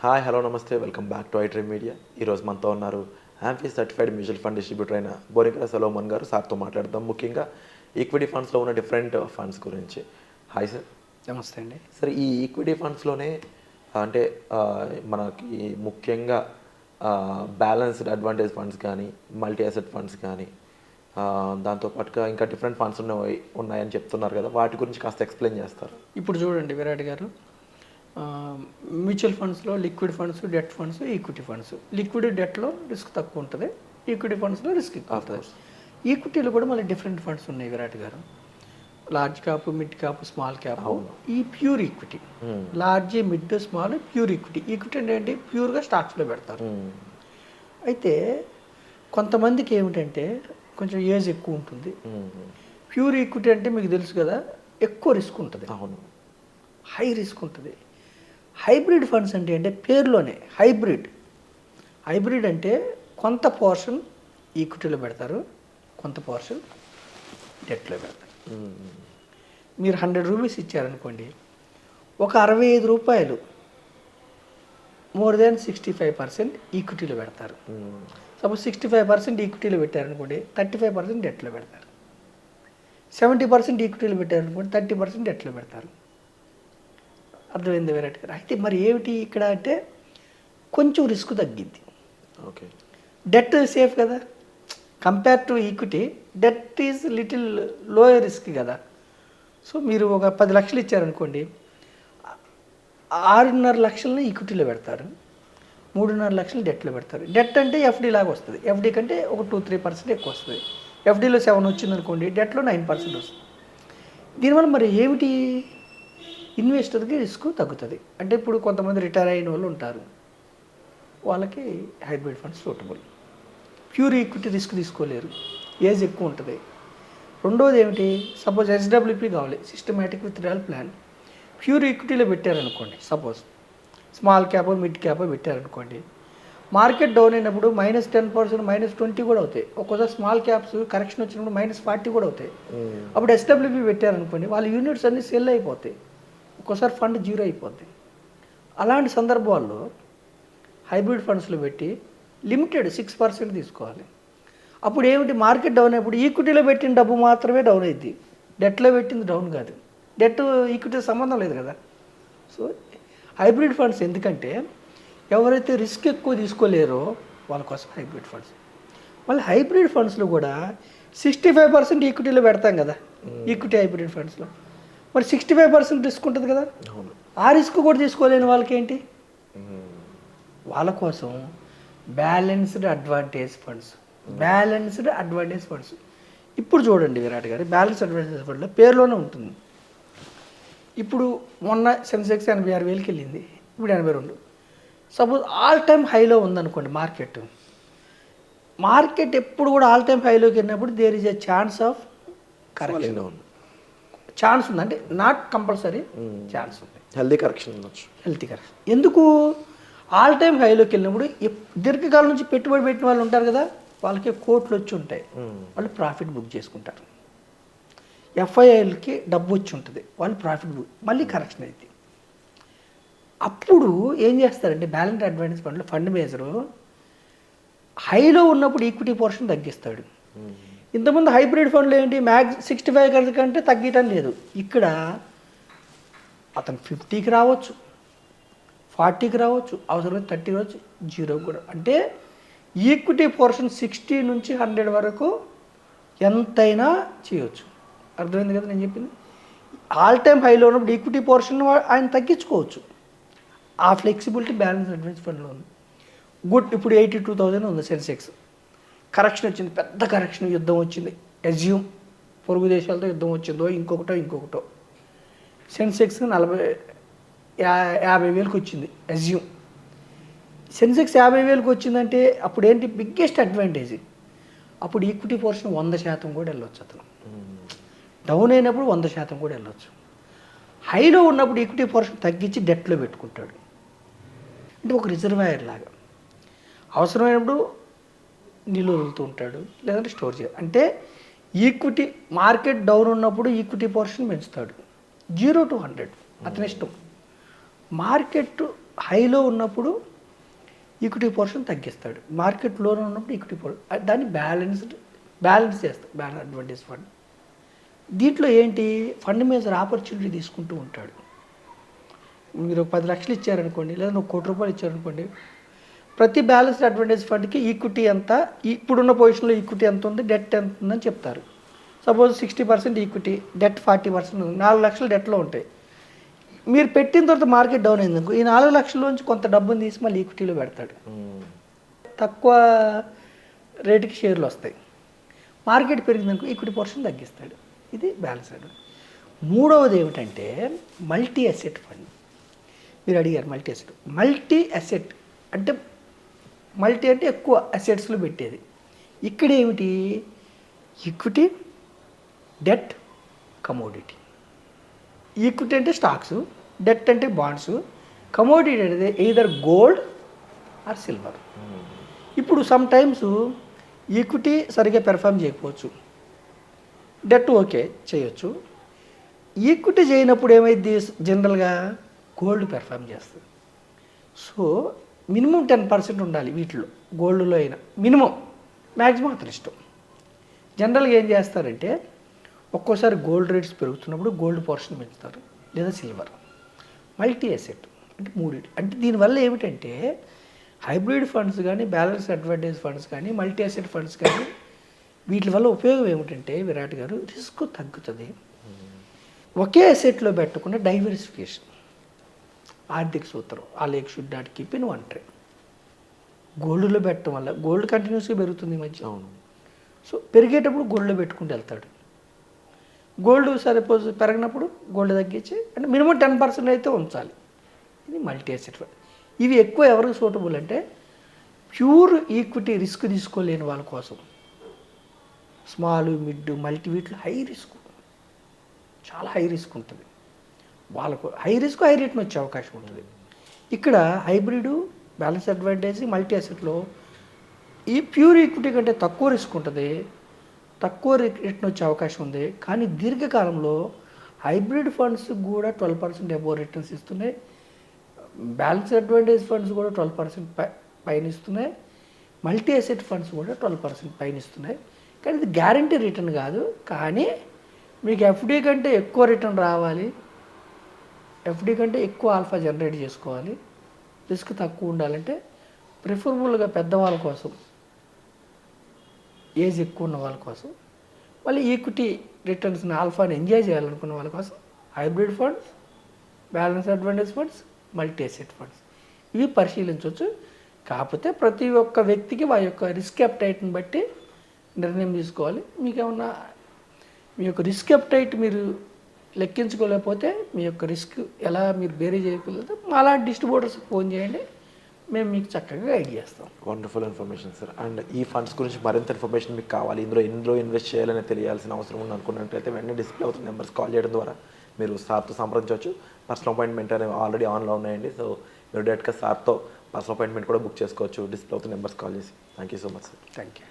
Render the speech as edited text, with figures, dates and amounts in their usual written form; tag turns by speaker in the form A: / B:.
A: Hi hello నమస్తే welcome back to ఐట్రీ media. ఈరోజు మనతో ఉన్నారు amphi certified mutual fund distributor అయిన బోరికల సలోమన్ గారు. సార్తో మాట్లాడదాం ముఖ్యంగా ఈక్విటీ ఫండ్స్లో ఉన్న డిఫరెంట్ ఫండ్స్ గురించి. Hi sir.
B: నమస్తే అండి.
A: సార్, ఈ ఈక్విటీ ఫండ్స్లోనే అంటే మనకి ముఖ్యంగా బ్యాలెన్స్డ్ అడ్వాంటేజ్ ఫండ్స్ కానీ మల్టీ అసెట్ ఫండ్స్ కానీ దాంతోపాటుగా ఇంకా డిఫరెంట్ ఫండ్స్ ఉన్నాయని చెప్తున్నారు కదా, వాటి గురించి కాస్త ఎక్స్ప్లెయిన్ చేస్తారు.
B: ఇప్పుడు చూడండి విరాట్ గారు, మ్యూచువల్ ఫండ్స్లో liquid funds, debt funds, equity funds. Liquid డెట్లో రిస్క్ తక్కువ ఉంటుంది, ఈక్విటీ ఫండ్స్లో రిస్క్ ఎక్కువ ఉంటుంది. ఈక్విటీలో కూడా మళ్ళీ డిఫరెంట్ ఫండ్స్ ఉన్నాయి విరాట్ గారు. Large cap, mid cap, small cap. ఈ pure equity, large, mid, small pure equity. Equity అంటే ఏంటి? ప్యూర్గా స్టాక్స్లో పెడతారు. అయితే కొంతమందికి ఏమిటంటే కొంచెం ఏజ్ ఎక్కువ ఉంటుంది. ప్యూర్ ఈక్విటీ అంటే మీకు తెలుసు కదా, ఎక్కువ రిస్క్ ఉంటుంది.
A: అవును,
B: హై రిస్క్ ఉంటుంది. హైబ్రిడ్ ఫండ్స్ అంటే పేరులోనే హైబ్రిడ్. హైబ్రిడ్ అంటే కొంత పోర్షన్ ఈక్విటీలో పెడతారు, కొంత పోర్షన్ డెట్లో పెడతారు. మీరు 100 రూపీస్ ఇచ్చారనుకోండి, ఒక 65 రూపాయలు మోర్ దాన్ 65% ఈక్విటీలో పెడతారు. సపోజ్ 65% ఈక్విటీలో పెట్టారనుకోండి, 35% డెట్లో పెడతారు. 70% ఈక్విటీలో పెట్టారనుకోండి, 30% డెట్లో పెడతారు. అర్థమైంది విరాట్ గారు? అయితే మరి ఏమిటి ఇక్కడ అంటే కొంచెం రిస్క్ తగ్గిద్ది.
A: ఓకే,
B: డెట్ సేఫ్ కదా compare to equity. Debt is little lower risk కదా. సో మీరు ఒక 10 లక్షలు ఇచ్చారనుకోండి, 6.5 లక్షలని ఈక్విటీలో పెడతారు, 3.5 లక్షలు డెట్లో పెడతారు. డెట్ అంటే ఎఫ్డీ లాగా వస్తుంది. ఎఫ్డీ కంటే ఒక 2-3% ఎక్కువ వస్తుంది. ఎఫ్డీలో 7 వచ్చిందనుకోండి, డెట్లో 9% వస్తుంది. దీనివల్ల మరి ఏమిటి? ఇన్వెస్టర్కి రిస్క్ తగ్గుతుంది. అంటే ఇప్పుడు కొంతమంది రిటైర్ అయిన వాళ్ళు ఉంటారు, వాళ్ళకి hybrid funds suitable. Pure equity risk తీసుకోలేరు, ఏజ్ ఎక్కువ ఉంటుంది. రెండోది ఏమిటి? సపోజ్ ఎస్డబ్ల్యూపీ కావాలి, సిస్టమేటిక్ విత్డ్రాయల్ ప్లాన్. ప్యూర్ ఈక్విటీలో పెట్టారనుకోండి, suppose small cap, mid cap పెట్టారనుకోండి, మార్కెట్ డౌన్ అయినప్పుడు -10%, -20 కూడా అవుతాయి. ఒక్కోసారి స్మాల్ క్యాప్స్ కరెక్షన్ వచ్చినప్పుడు -40 కూడా అవుతాయి. అప్పుడు ఎస్డబ్ల్యూపీ పెట్టారనుకోండి, వాళ్ళ యూనిట్స్ అన్నీ సెల్ అయిపోతాయి, ఒక్కోసారి ఫండ్ జీరో అయిపోద్ది. అలాంటి సందర్భాల్లో హైబ్రిడ్ ఫండ్స్లో పెట్టి లిమిటెడ్ 6% తీసుకోవాలి. అప్పుడు ఏమిటి? మార్కెట్ డౌన్ అయినప్పుడు ఈక్విటీలో పెట్టిన డబ్బు మాత్రమే డౌన్ అయింది, డెట్లో పెట్టింది డౌన్ కాదు. డెట్ ఈక్విటీ సంబంధం లేదు కదా. సో హైబ్రిడ్ ఫండ్స్ ఎందుకంటే ఎవరైతే రిస్క్ ఎక్కువ తీసుకోలేరో వాళ్ళ కోసం హైబ్రిడ్ ఫండ్స్. మళ్ళీ హైబ్రిడ్ ఫండ్స్లో కూడా 65% ఈక్విటీలో పెడతాం కదా, ఈక్విటీ హైబ్రిడ్ ఫండ్స్లో. మరి 65% రిస్క్ ఉంటుంది కదా. ఆ రిస్క్ కూడా తీసుకోలేని వాళ్ళకి ఏంటి? వాళ్ళ కోసం balanced advantage funds. Balanced advantage funds ఇప్పుడు చూడండి విరాట్ గారు, బ్యాలెన్స్డ్ అడ్వాంటేజ్ ఫండ్లో పేరులోనే ఉంటుంది. ఇప్పుడు మొన్న సెన్సెక్స్ 86,000కి వెళ్ళింది, ఇప్పుడు 82. సపోజ్ ఆల్ టైమ్ హైలో ఉందనుకోండి మార్కెట్. మార్కెట్ ఎప్పుడు కూడా ఆల్ టైమ్ హైలోకి వెళ్ళినప్పుడు there is a chance of correction. Chance ఉంది, అంటే నాట్ కంపల్సరీ, ఛాన్స్ ఉంది.
A: హెల్తీ కరెక్షన్ ఉండొచ్చు.
B: హెల్తీ కరెక్షన్ ఎందుకు? ఆల్ టైమ్ హైలోకి వెళ్ళినప్పుడు దీర్ఘకాలం నుంచి పెట్టుబడి పెట్టిన వాళ్ళు ఉంటారు కదా, వాళ్ళకి కోట్లు వచ్చి ఉంటాయి, వాళ్ళు ప్రాఫిట్ బుక్ చేసుకుంటారు. ఎఫ్ఐఐలకి డబ్బు వచ్చి ఉంటుంది, వాళ్ళు ప్రాఫిట్ బుక్, మళ్ళీ కరెక్షన్ అయింది. అప్పుడు ఏం చేస్తారంటే బ్యాలెన్స్ అడ్వాంటేజ్ ఫండ్లో ఫండ్ మేనేజరు హైలో ఉన్నప్పుడు ఈక్విటీ పోర్షన్ తగ్గిస్తాడు. ఇంతకుముందు హైబ్రిడ్ ఫండ్లో ఏంటి? 65 కంటే తగ్గటం లేదు. ఇక్కడ అతను 50కి రావచ్చు, 40కి రావచ్చు, అవసరమైతే 30 రావచ్చు, 0 కూడా. అంటే ఈక్విటీ పోర్షన్ 60 నుంచి 100 వరకు ఎంతైనా చేయవచ్చు. అర్థమైంది కదా నేను చెప్పింది? ఆల్ టైమ్ హైలో ఉన్నప్పుడు ఈక్విటీ పోర్షన్ ఆయన తగ్గించుకోవచ్చు. ఆ ఫ్లెక్సిబిలిటీ బ్యాలెన్స్ అడ్వాంటేజ్ ఫండ్లో ఉంది. గుడ్. ఇప్పుడు 82,000 ఉంది సెన్సెక్స్. కరెక్షన్ వచ్చింది, పెద్ద కరెక్షన్, యుద్ధం వచ్చింది. అజ్యూమ్ పొరుగు దేశాలతో యుద్ధం వచ్చిందో ఇంకొకటో సెన్సెక్స్ 50,000కి వచ్చింది. అజ్యూమ్ సెన్సెక్స్ 50,000కి వచ్చిందంటే అప్పుడు ఏంటి? Biggest advantage. అప్పుడు ఈక్విటీ పోర్షన్ 100% కూడా వెళ్ళొచ్చు. అతను డౌన్ అయినప్పుడు 100% కూడా వెళ్ళొచ్చు. హైలో ఉన్నప్పుడు ఈక్విటీ పోర్షన్ తగ్గించి డెట్లో పెట్టుకుంటాడు. అంటే ఒక రిజర్వాయర్ లాగా అవసరమైనప్పుడు నీళ్ళు వదులుతూ ఉంటాడు, లేదంటే స్టోర్ చేయాలి. అంటే ఈక్విటీ మార్కెట్ డౌన్ ఉన్నప్పుడు ఈక్విటీ పోర్షన్ పెంచుతాడు 0 to 100 అతని ఇష్టం. మార్కెట్ హైలో ఉన్నప్పుడు ఈక్విటీ పోర్షన్ తగ్గిస్తాడు, మార్కెట్ లోలో ఉన్నప్పుడు ఈక్విటీ పోర్షన్, దాన్ని బ్యాలెన్స్ చేస్తాడు బ్యాలెన్స్ అడ్వాంటేజ్ ఫండ్. దీంట్లో ఏంటి, ఫండ్ మేనేజర్ ఆపర్చునిటీ తీసుకుంటూ ఉంటాడు. మీరు 10 లక్షలు ఇచ్చారనుకోండి, లేదా నువ్వు 1 కోటి రూపాయలు ఇచ్చారనుకోండి, ప్రతి బ్యాలెన్స్డ్ అడ్వాంటేజ్ ఫండ్కి ఈక్విటీ ఎంత, ఇప్పుడున్న పొజిషన్లో ఈక్విటీ ఎంత ఉంది, డెట్ ఎంత ఉందని చెప్తారు. సపోజ్ 60% ఈక్విటీ, డెట్ 40% ఉంది, 4 లక్షలు డెట్లో ఉంటాయి. మీరు పెట్టిన తర్వాత మార్కెట్ డౌన్ అయిందనుకో, ఈ 4 లక్షల్లోంచి కొంత డబ్బుని తీసి మళ్ళీ ఈక్విటీలో పెడతాడు. తక్కువ రేటుకి షేర్లు వస్తాయి. మార్కెట్ పెరిగిందనుకో ఈక్విటీ పోర్షన్ తగ్గిస్తాడు. ఇది బ్యాలెన్స్ అడ్వాంటేజ్. మూడవది ఏమిటంటే మల్టీ అసెట్ ఫండ్. మీరు అడిగారు మల్టీ అసెట్ అంటే మల్టీ అంటే ఎక్కువ అసెట్స్లో పెట్టేది. ఇక్కడ ఏమిటి, ఈక్విటీ, డెట్, కమోడిటీ. ఈక్విటీ అంటే స్టాక్స్, డెట్ అంటే బాండ్స్, కమోడిటీ అనేది ఎయిదర్ గోల్డ్ ఆర్ సిల్వర్. ఇప్పుడు సమ్ టైమ్స్ ఈక్విటీ సరిగ్గా పెర్ఫామ్ చేయకపోవచ్చు, డెట్ ఓకే చేయొచ్చు. ఈక్విటీ చేయనప్పుడు ఏమైంది, జనరల్గా గోల్డ్ పెర్ఫామ్ చేస్తుంది. సో మినిమం 10% ఉండాలి వీటిలో, గోల్డ్లో అయినా మినిమం, మ్యాక్సిమం అతని ఇష్టం. జనరల్గా ఏం చేస్తారంటే ఒక్కోసారి గోల్డ్ రేట్స్ పెరుగుతున్నప్పుడు గోల్డ్ పోర్షన్ పెంచుతారు, లేదా సిల్వర్. మల్టీ అసెట్ అంటే మూడింటి. అంటే దీనివల్ల ఏమిటంటే హైబ్రిడ్ ఫండ్స్ కానీ, బ్యాలెన్స్ అడ్వాంటేజ్ ఫండ్స్ కానీ, మల్టీ అసెట్ ఫండ్స్ కానీ, వీటి వల్ల ఉపయోగం ఏమిటంటే విరాట్ గారు, రిస్క్ తగ్గుతుంది. ఒకే అసెట్లో పెట్టకుండా డైవర్సిఫికేషన్, ఆర్థిక సూత్రం, ఆ lake should not keep in one trade. గోల్డ్లో పెట్టడం వల్ల గోల్డ్ కంటిన్యూస్గా పెరుగుతుంది ఈ మధ్య. సో పెరిగేటప్పుడు గోల్డ్లో పెట్టుకుంటూ వెళ్తాడు. గోల్డ్ సరిపోజ్ పెరిగినప్పుడు గోల్డ్ తగ్గించి, అంటే మినిమం 10% అయితే ఉంచాలి. ఇది మల్టీ అసెట్ ఫండ్. ఇవి ఎక్కువ ఎవరికి సూటబుల్ అంటే ప్యూర్ ఈక్విటీ రిస్క్ తీసుకోలేని వాళ్ళ కోసం. స్మాల్, మిడ్, మల్టీ, వీటిలో హై రిస్క్, చాలా హై రిస్క్ ఉంటుంది. వాళ్ళకు హై రిస్క్ హై రిటర్న్ వచ్చే అవకాశం ఉంటుంది. ఇక్కడ హైబ్రిడ్, బ్యాలెన్స్ అడ్వాంటేజ్, మల్టీ అసెట్లో ఈ ప్యూర్ ఈక్విటీ కంటే తక్కువ రిస్క్ ఉంటుంది, తక్కువ రిటర్న్ వచ్చే అవకాశం ఉంది. కానీ దీర్ఘకాలంలో హైబ్రిడ్ ఫండ్స్ కూడా 12% అబోవ్ రిటర్న్స్ ఇస్తున్నాయి, బ్యాలెన్స్ అడ్వాంటేజ్ ఫండ్స్ కూడా 12% పైన ఇస్తున్నాయి, మల్టీ అసెట్ ఫండ్స్ కూడా 12% పైన ఇస్తున్నాయి. కానీ ఇది గ్యారంటీ రిటర్న్ కాదు. కానీ మీకు ఎఫ్డీ కంటే ఎక్కువ రిటర్న్ రావాలి, ఎఫ్డీ కంటే ఎక్కువ ఆల్ఫా జనరేట్ చేసుకోవాలి, రిస్క్ తక్కువ ఉండాలంటే ప్రిఫరబుల్గా పెద్దవాళ్ళ కోసం, ఏజ్ ఎక్కువ ఉన్న వాళ్ళ కోసం, మళ్ళీ ఈక్విటీ రిటర్న్స్ని ఆల్ఫాని ఎంజాయ్ చేయాలనుకున్న వాళ్ళ కోసం hybrid funds, balance advantage funds, multi asset funds ఇవి పరిశీలించవచ్చు. కాకపోతే ప్రతి ఒక్క వ్యక్తికి వారి యొక్క రిస్క్ అప్టైట్ని బట్టి నిర్ణయం తీసుకోవాలి. మీకేమన్నా మీ యొక్క రిస్క్ అప్టైట్ మీరు లెక్కించుకోలేకపోతే, మీ యొక్క రిస్క్ ఎలా మీరు బేరీ చేయగలిగితే మాలాంటి డిస్ట్రిబ్యూటర్స్కి ఫోన్ చేయండి, మేము మీకు చక్కగా గైడ్ చేస్తాం.
A: Wonderful information sir. అండ్ ఈ ఫండ్స్ గురించి మరింత ఇన్ఫర్మేషన్ మీకు కావాలి, ఇందులో ఇన్వెస్ట్ చేయాలని తెలియాల్సిన అవసరం ఉంది అనుకున్నట్లయితే వెంటనే డిస్ప్లే అవుతున్న నెంబర్స్ కాల్ చేయడం ద్వారా మీరు సార్తో సంప్రదించవచ్చు. పర్సనల్ అపాయింట్మెంట్ అనేవి ఆల్రెడీ ఆన్లో ఉన్నాయండి. సో మీరు డైరెక్ట్గా సార్తో పర్సనల్ అపాయింట్మెంట్ కూడా బుక్ చేసుకోవచ్చు డిస్ప్లే అవుతున్న నెంబర్స్ కాల్ చేసి. Thank you so much sir.
B: Thank you.